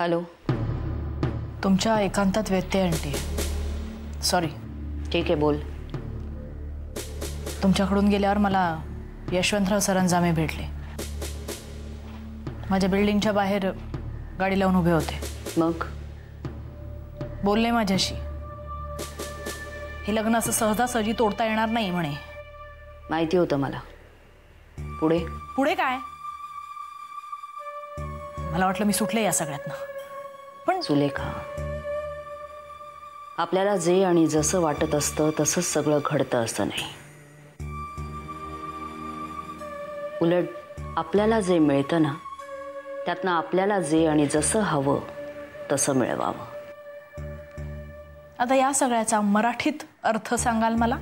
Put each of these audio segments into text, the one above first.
Hello. तुमच्या एकांतात व्यत्यय आणते. सॉरी. ठीक आहे, बोल. तुमच्याकडून गेल्यावर मला यशवंतराव सरंजामे भेटले. माझ्या बिल्डिंगच्या बाहेर गाडी लावून उभे होते. मग बोलले माझ्याशी. हे लग्न असं सहजासहजी तोडता येणार नाही म्हणे. माहिती होतं मला. पुढे पुढे काय? मला वाटलं मी सुटले या सगळ्यातनं. पण सुलेखा, आपल्याला जे आणि जसं वाटत असतं तसंच सगळं घडतं असं नाही. उलट आपल्याला जे मिळतं ना त्यातनं आपल्याला जे आणि जसं हवं तसं मिळवावं. आता या सगळ्याचा मराठीत अर्थ सांगाल मला?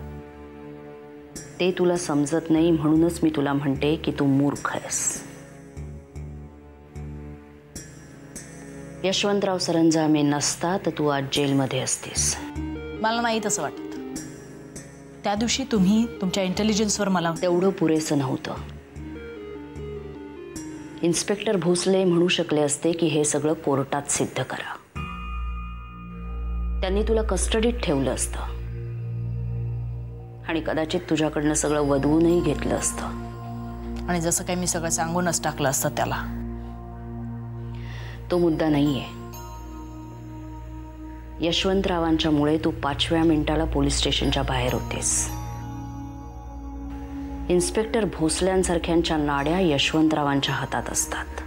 ते तुला समजत नाही म्हणूनच मी तुला म्हणते की तू मूर्ख आहेस. यशवंतराव सरंजामे नसता तर तू आज जेलमध्ये असतीस. मला नाही तसं वाटत. त्या दिवशी तुम्ही तुमच्या इंटेलिजन्सवर मला तेवढं पुरेसं नव्हतं. इन्स्पेक्टर भोसले म्हणू शकले असते की हे सगळं कोर्टात सिद्ध करा. त्यांनी तुला कस्टडीत ठेवलं असतं आणि कदाचित तुझ्याकडनं सगळं वधवूनही घेतलं असतं. आणि जसं काही मी सगळं सांगूनच टाकलं असतं त्याला. तो मुद्दा नाहीये. यशवंतरावांच्यामुळे तू 5व्या मिनिटाला पोलीस स्टेशनच्या बाहेर होतेस. इन्स्पेक्टर भोसल्यांसारख्यांच्या नाड्या यशवंतरावांच्या हातात असतात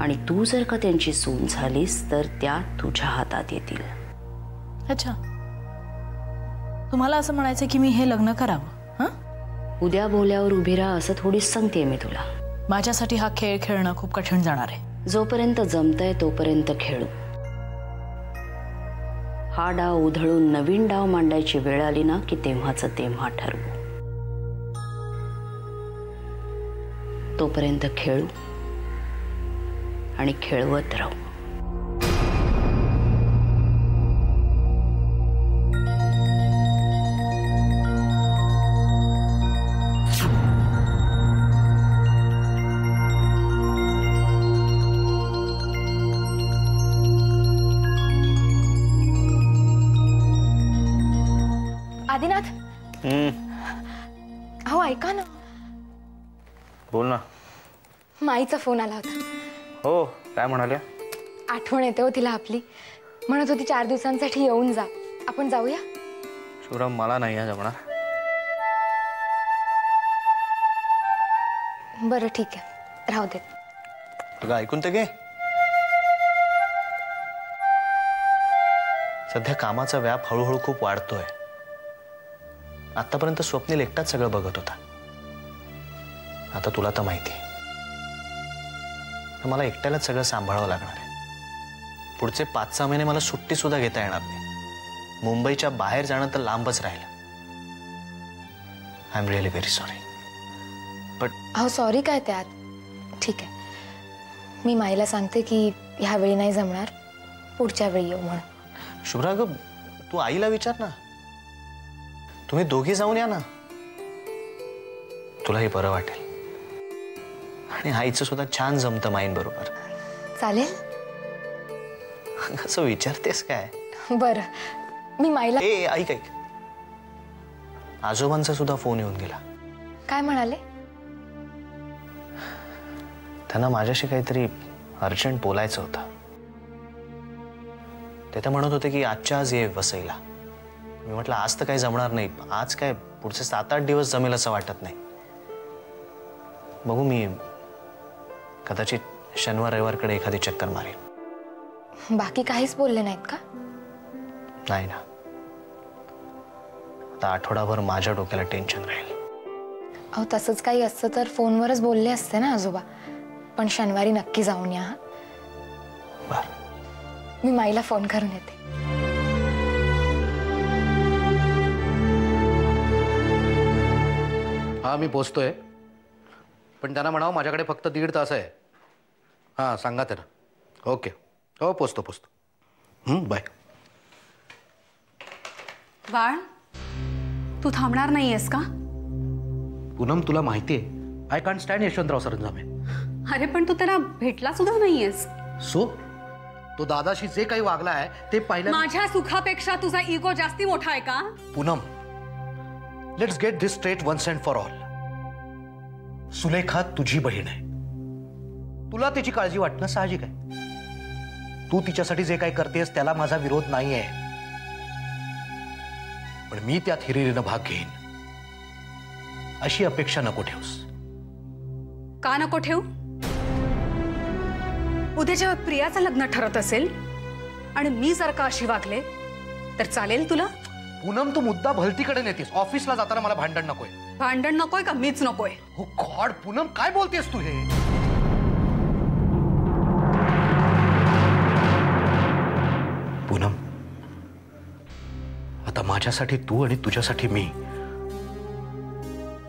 आणि तू जर का त्यांची सून झालीस तर त्या तुझ्या हातात येतील. अच्छा, तुम्हाला असं म्हणायचं की मी हे लग्न करावं? उद्या बोल्यावर उभी राहा असं थोडीच सांगते मी तुला. माझ्यासाठी हा खेळ खेळणं खूप कठीण जाणार आहे. जोपर्यंत जमतंय तोपर्यंत खेळू. हा डाव उधळून नवीन डाव मांडायची वेळ आली ना की तेव्हाचं तेव्हा ठरवू. तोपर्यंत खेळू आणि खेळवत राहू. आदिनाथ, अहो ऐका ना. बोल ना. माईचा फोन आला होता. हो, काय म्हणाल्या? आठवण येते हो तिला आपली. म्हणत होती 4 दिवसांसाठी येऊन जा. आपण जाऊया? शुभ्रा, मला नाही जमणार. बरं ठीक आहे, राहू दे. तुला ऐकून तर घे. सध्या कामाचा व्याप हळूहळू खूप वाढतोय. आतापर्यंत स्वप्नील एकटाच सगळं बघत होता. आता तुला तर माहिती आहे, मला एकट्यालाच सगळं सांभाळावं लागणार आहे. पुढचे 5-6 महिने मला सुट्टी सुद्धा घेता येणार नाही. मुंबईच्या बाहेर जाणं तर लांबच राहिलं. I am really very sorry. But अहो सॉरी काय त्यात? ठीक आहे, मी माईला सांगते की ह्यावेळी नाही जमणार, पुढच्या वेळी येऊ म्हणून. शुभ्रा ग, तू आईला विचार ना. तुम्ही दोघी जाऊन या ना. तुलाही बरं वाटेल आणि आईचं सुद्धा छान जमतं माईंबरोबर. चालेल? असं विचारतेस काय? बरं, मी माईला. ऐक ऐक, आजोबांचा सुद्धा फोन येऊन गेला. काय म्हणाले? त्यांना माझ्याशी काहीतरी अर्जंट बोलायचं होतं. ते तर म्हणत होते की आजच्या आज ये वसईला. मी म्हटलं आज तर काही जमणार नाही. आज काय, पुढचे 7-8 दिवस जमेल असं वाटत नाही. बघू, मी कदाचित शनिवार रविवारकडे एखादी चक्कर मारेन. बाकी काहीच बोलले नाहीत का? नाही ना. आता आठवडाभर माझ्या डोक्याला टेन्शन राहील. अहो तसंच काही असतं तर फोनवरच बोलले असते ना आजोबा. पण शनिवारी नक्की जाऊन या. बरं, मी माईला फोन करून येते. हा, मी पोचतोय. पण त्यांना म्हणावं माझ्याकडे फक्त 1.5 तास आहे. हां, सांगा त्यांना. ओके, हो, पोचतो. बाय. बाळ, तू थांबणार नाहीयेस का? पूनम, तुला माहिती आहे I can't stand Yashwantrao Saranjame. अरे पण तू त्याला भेटला सुद्धा नाहीयेस. सो तो दादाशी जे काही वागला आहे ते पाहिलं. माझ्या सुखापेक्षा तुझा इगो जास्ती मोठा आहे का? Poonam, let's get this straight once and for all. Sulekha तुझी बहीण आहे. तुला तिची काळजी वाटणं साहजिक आहे. तू तिच्यासाठी जे काही करतेस त्याला माझा विरोध नाहीये. पण मी त्यात हिरिरीनं भाग घेईन अशी अपेक्षा नको ठेवूस. का नको ठेवू? उद्या जेव्हा प्रियाचं लग्न ठरत असेल आणि मी जर का अशी वागले तर चालेल तुला? पूनम, तू मुद्दा भलतीकडे नेतेस. ऑफिसला जाताना मला भांडण नकोय. भांडण नकोय का मीच नकोय? हो गॉड पूनम, काय बोलतेस तू हे? पूनम, आता माझ्यासाठी तू आणि तुझ्यासाठी मी,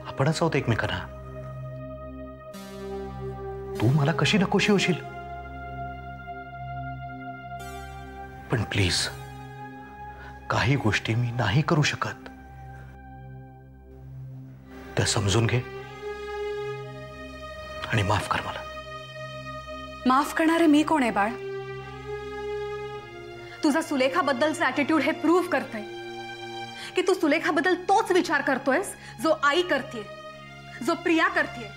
आपणच आहोत एकमेकांना. तू मला कशी नकोशी होशील, पण प्लीज काही गोष्टी मी नाही करू शकत त्या समजून घे आणि माफ कर मला. माफ करणारे मी कोण आहे बाळ? तुझा सुलेखाबद्दलचा ॲटिट्यूड हे प्रूव्ह करतंय की तू सुलेखाबद्दल तोच विचार करतोयस जो आई करते, जो प्रिया करते.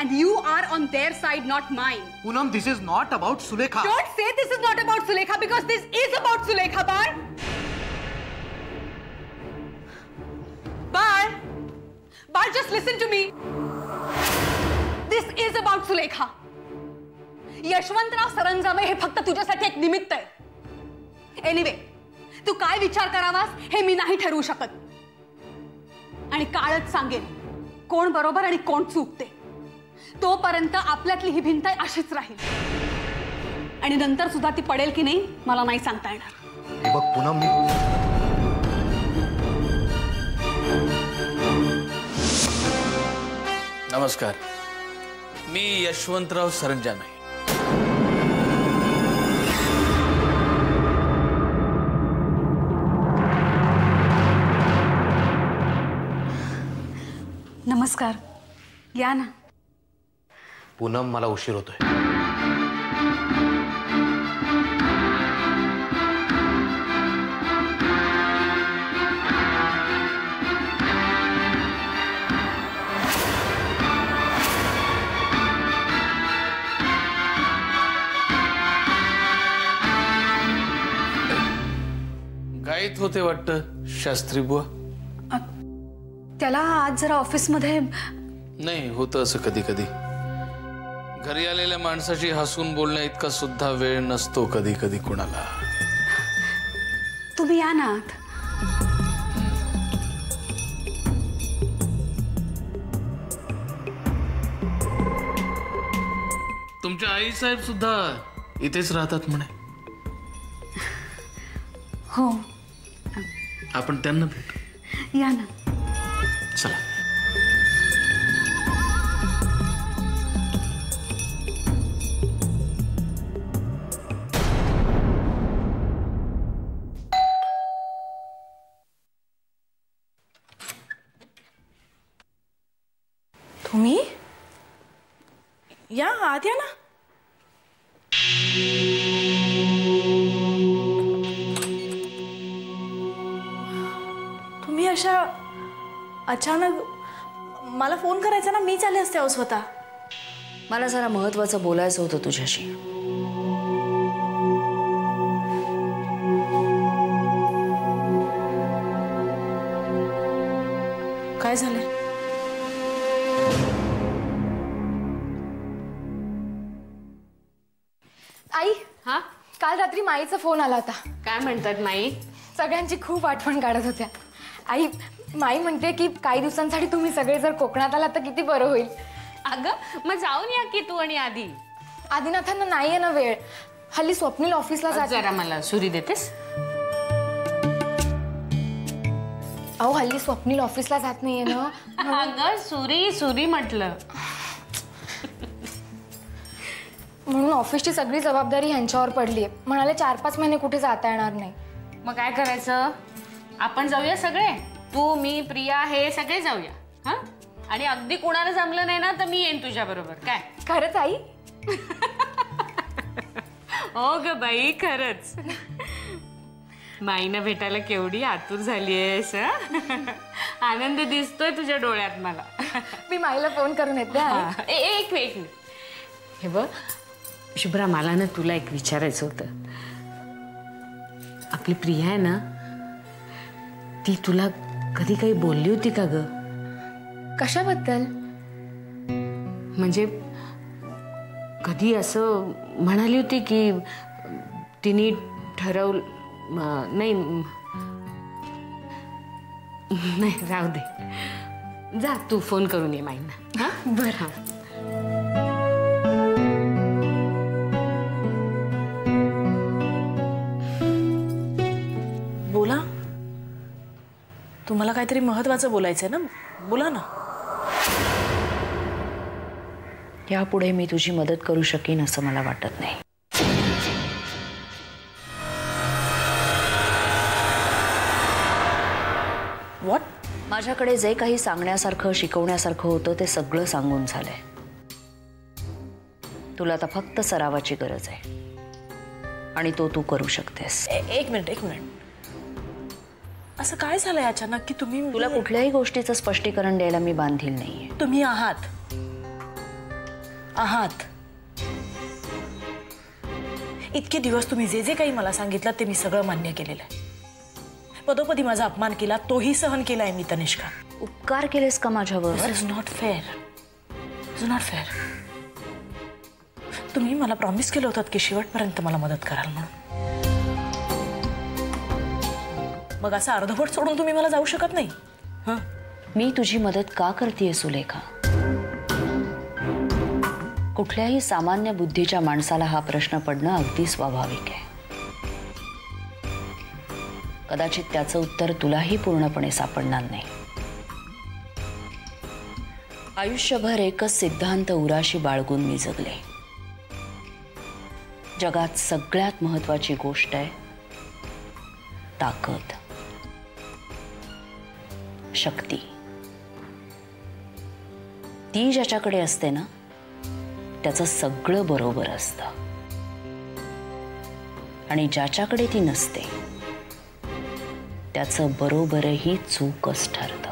And you are on their side, not mine. Poonam, this is not about Sulekha. Don't say this is not about Sulekha because this is about Sulekha, Bar. Bar, just listen to me. This is about Sulekha. Yashwantrao Saranjame हे फक्त तुझ्यासाठी एक निमित्त आहे. Anyway, तू काय विचार करावास हे मी नाही ठरवू शकत. आणि काळच सांगेल कोण बरोबर आणि कोण चुकते. तोपर्यंत आपल्यातली ही भिंत अशीच राहील आणि नंतर सुद्धा ती पडेल की नाही मला नाही सांगता येणार. हे बघ पूनम, नमस्कार, मी यशवंतराव सरंजामे. नमस्कार, या ना. पूनम, मला उशीर होतोय. गायत होते वाटतं शास्त्री बुवा. त्याला आज जरा ऑफिसमध्ये नाही होतं असं कधी कधी. घरी आलेल्या माणसाशी हसून बोलण्या इतका सुद्धा वेळ नसतो कधी कधी कुणाला. तुम्ही या ना आत. तुमच्या आई साहेब सुद्धा इथेच राहतात म्हणे. हो, आपण त्यांना भेटू. या ना. चला. तुम्ही या आत या ना. तुम्ही अशा अचानक मला फोन करायचा ना, मी आले असते. अहो स्वतः मला जरा महत्वाचं बोलायचं होतं तुझ्याशी. काय झालंय? आई, हा, काल रात्री माईचा फोन आला होता. काय म्हणतात माई? सगळ्यांची खूप आठवण काढत होत्या. आई, माई म्हणते की काही दिवसांसाठी तुम्ही सगळे जर कोकणात आलात तर किती बरं होईल. अगं मग जाऊन या की तू आणि आधी. आदिनाथांना नाहीये ना वेळ. हल्ली स्वप्नील ऑफिसला जात. जरा मला सुरी देतेस? अहो, हल्ली स्वप्नील ऑफिसला जात नाहीये ना. अगं सुरी सुरी म्हटलं. म्हणून ऑफिसची सगळी जबाबदारी ह्यांच्यावर पडली आहे. म्हणाले 4-5 महिने कुठे जाता येणार नाही. मग काय करायचं? आपण जाऊया सगळे, तू मी प्रिया हे सगळे जाऊया. हा, आणि अगदी कुणाला जमलं नाही ना तर मी येईन तुझ्या बरोबर. काय खरंच आई? हो ग बाई, खरंच माईना भेटायला केवढी आतुर झालीयस. आनंद दिसतोय तुझ्या डोळ्यात मला. मी माईला फोन करून येते. एक मिनिट. हे बघ शुभ्रा, मला ना तुला एक विचारायचं होतं. आपली प्रिया आहे ना, ती तुला कधी काही बोलली होती का ग? कशाबद्दल? म्हणजे कधी असं म्हणाली होती की तिने ठरवलं? नाही नाही, राहू दे. जा तू फोन करून ये माईंना. हा बरं. बोला. तुम्हाला काहीतरी महत्वाचं बोलायचंय ना, बोला ना. यापुढे मी तुझी मदत करू शकेन असं मला वाटत नाही. व्हॉट? माझ्याकडे जे काही सांगण्यासारखं शिकवण्यासारखं होतं ते सगळं सांगून झालंय. तुला आता फक्त सरावाची गरज आहे आणि तो तू करू शकतेस. एक मिनिट. असं काय झालंय अचानक की तुम्ही? तुला कुठल्याही गोष्टीचं स्पष्टीकरण द्यायला मी बांधील नाहीये. तुम्ही आहात. इतके दिवस तुम्ही जे जे काही मला सांगितलं ते मी सगळं मान्य केलेलं आहे. पदोपदी माझा अपमान केला, तोही सहन केलाय मी तनिष्का. उपकार केलेस का माझ्यावर? This is not fair. तुम्ही मला प्रॉमिस केलं होतं की शेवटपर्यंत मला मदत कराल म्हणून. मग असं अर्धवट सोडून तुम्ही मला जाऊ शकत नाही. मी तुझी मदत का करतेय सुलेखा? कुठल्याही सामान्य बुद्धीच्या माणसाला हा प्रश्न पडणं अगदी स्वाभाविक आहे. कदाचित त्याचं उत्तर तुलाही पूर्णपणे सापडणार नाही. आयुष्यभर एकच सिद्धांत उराशी बाळगून मी जगले. जगात सगळ्यात महत्वाची गोष्ट आहे ताकद, शक्ती. ती ज्याच्याकडे असते ना, त्याचं सगळं बरोबर असतं आणि ज्याच्याकडे ती नसते त्याचं बरोबरही चूकच ठरतं.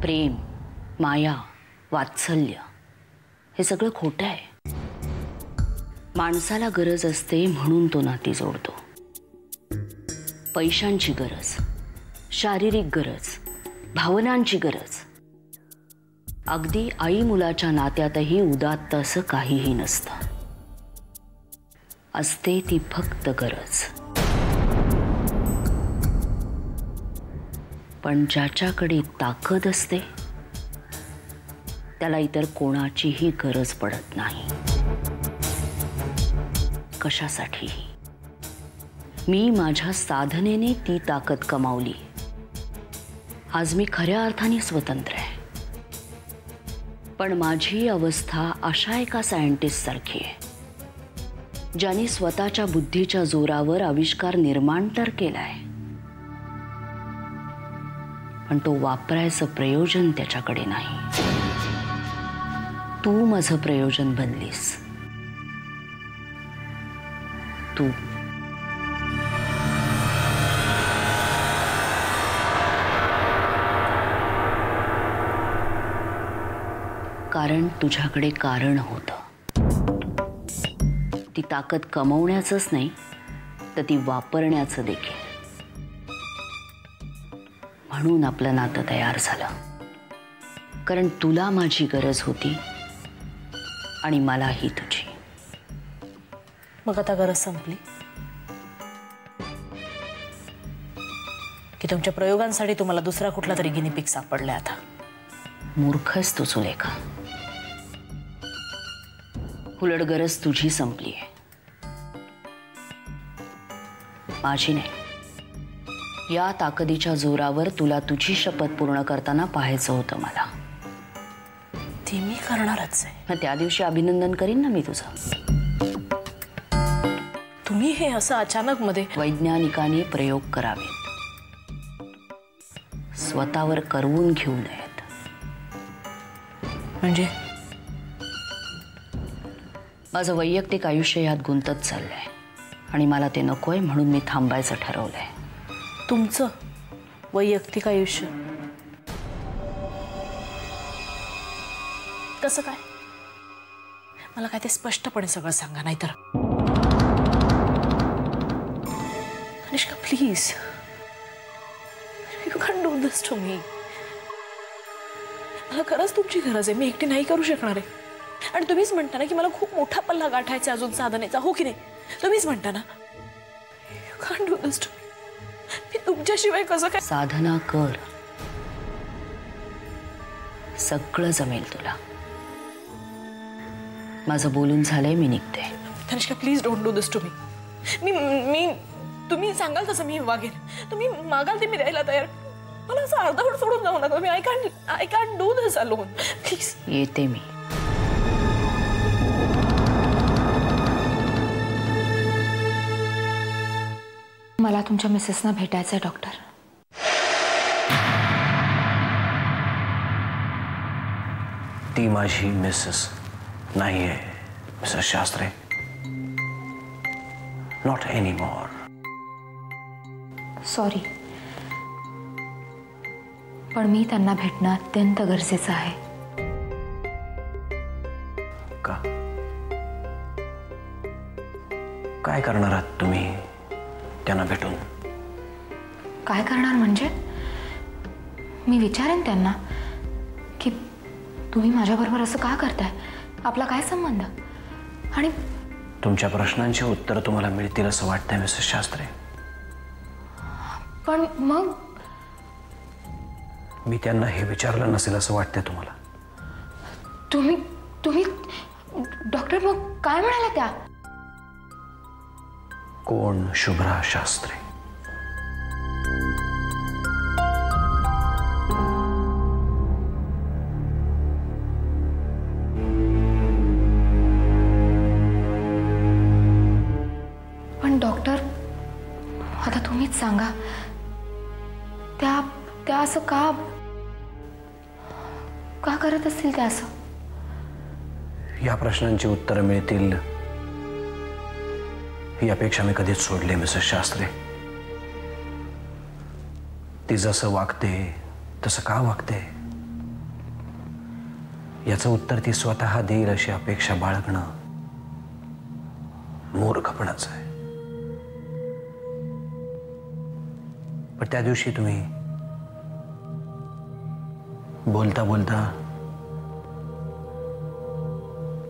प्रेम, माया, वात्सल्य हे सगळं खोटं आहे. माणसाला गरज असते म्हणून तो नाती जोडतो. पैशांची गरज, शारीरिक गरज, भावनांची गरज. अगदी आई मुलाच्या नात्यातही उदात्त असं काहीही नसतं. असते ती फक्त गरज. पण ज्याच्याकडे ताकद असते त्याला इतर कोणाचीही गरज पडत नाही. कशासाठीही. मी माझ्या साधनेने ती ताकद कमावली. आज मी खऱ्या अर्थाने स्वतंत्र आहे. पण माझी अवस्था अशा एका सायंटिस्ट सारखी आहे ज्याने स्वतःच्या बुद्धीच्या जोरावर आविष्कार निर्माण तर केलाय, पण तो वापरायचं प्रयोजन त्याच्याकडे नाही. तू माझं प्रयोजन बनलीस. तू कारण तुझ्याकडे कारण होतं. ती ताकद कमवण्याचंच नाही तर ती वापरण्याचं देखील. म्हणून आपलं नातं तयार झालं. कारण तुला माझी गरज होती आणि मलाही तुझी. मग आता गरज संपली की तुमच्या प्रयोगांसाठी तुम्हाला दुसरा कुठला तरी गिनीपिक सापडलाय आता? मूर्खच तू सुलेखा. उलट गरज तुझी संपली आहे, माझी नाही. या ताकदीच्या जोरावर तुला तुझी शपथ पूर्ण करताना पाहायचं होतं मला. ती मी करणारच आहे. मग त्या दिवशी अभिनंदन करीन ना मी तुझं. तुम्ही हे असं अचानक मध्ये? वैज्ञानिकांनी प्रयोग करावेत, स्वतःवर करवून घेऊ नयेत. म्हणजे माझं वैयक्तिक आयुष्य यात गुंतत चाललंय आणि मला ते नकोय म्हणून मी थांबायचं ठरवलंय. तुमचं वैयक्तिक आयुष्य कसं काय? मला काय ते स्पष्टपणे सगळं सांगा, नाहीतर. Tanishka please, you can do this to me. मला खरंच तुमची गरज आहे. मी एकटी नाही करू शकणार आहे. आणि तुम्हीच म्हणता ना की मला खूप मोठा पल्ला गाठायचा अजून साधनेचा, हो की नाही? तुम्हीच म्हणता ना. You can do this to me. मी तुमच्याशिवाय कसं काय? साधना कर, सगळं जमेल तुला. माझं बोलून झालंय, मी निघते. Tanishka please don't do this to me. मी तुम्ही सांगाल तसं मी वागेन. तुम्ही मागाल ते मी द्यायला तयार. मला असं अर्धवट सोडून जाऊ नका. मी I can do this alone. Please. येते मी. मला तुमच्या मिसेसना भेटायचं आहे डॉक्टर. ती माझी मिसेस नाही आहे Mrs Shastri. Not any more. Sorry, पण मी त्यांना भेटणं अत्यंत गरजेचं आहे. का? काय करणार आहात तुम्ही त्यांना भेटून? काय करणार म्हणजे? मी विचारेन त्यांना की तुम्ही माझ्याबरोबर असं का करताय, आपला काय संबंध. आणि तुमच्या प्रश्नांची उत्तर तुम्हाला मिळतील असं वाटतंय मिसेस शास्त्री. पण मग मी त्यांना हे विचारलं नसेल असं वाटतंय तुम्हाला? तुम्ही डॉक्टर मग काय म्हणाल्या त्या? कोण शुभ्रा शास्त्री? पण डॉक्टर, आता तुम्हीच सांगा, त्या असं का करत असतील त्या असं? या प्रश्नांची उत्तरं मिळतील ही अपेक्षा मी कधीच सोडली मिसेस शास्त्री. ती जसं वागते तसं का वागते याचं उत्तर ती स्वतः देईल अशी अपेक्षा बाळगणं मूर्खपणाचं आहे. पण त्या दिवशी तुम्ही बोलता बोलता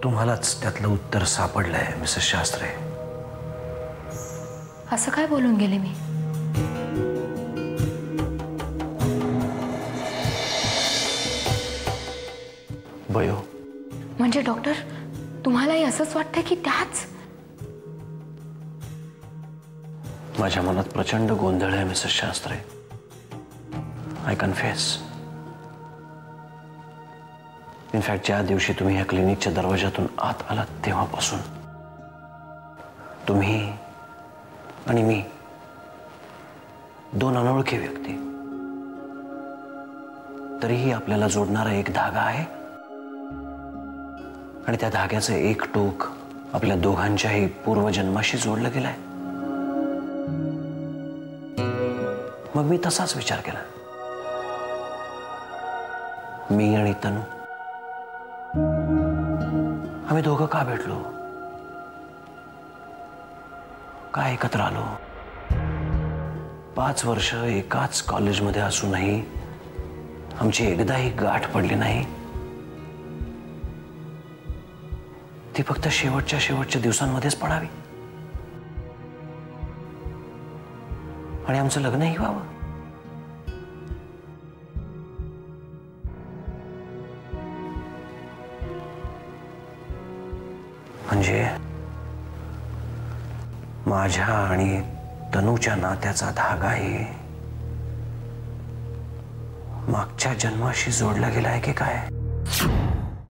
तुम्हालाच त्यातलं उत्तर सापडलंय मिसेस शास्त्री. असं काय बोलून गेले मी? बयो, म्हणजे डॉक्टर, तुम्हालाही असंच वाटतं की त्याच? माझ्या मनात प्रचंड गोंधळ आहे Mrs Shastri. I confess. In fact ज्या दिवशी तुम्ही या क्लिनिकच्या दरवाजातून आत आलात तेव्हापासून तुम्ही आणि मी दोन अनोळखी व्यक्ती, तरीही आपल्याला जोडणारा एक धागा आहे आणि त्या धाग्याचं एक टोक आपल्या दोघांच्याही पूर्वजन्माशी जोडलं गेलंय. मग मी तसाच विचार केला. मी आणि तनू आम्ही दोघं का भेटलो, का एकत्र आलो? 5 वर्ष एकाच कॉलेजमध्ये असूनही आमची एकदाही गाठ पडली नाही. ती फक्त शेवटच्या दिवसांमध्येच पडावी आणि आमचं लग्नही व्हावं. म्हणजे माझ्या आणि तनूच्या नात्याचा धागाही मागच्या जन्माशी जोडला गेला आहे की काय?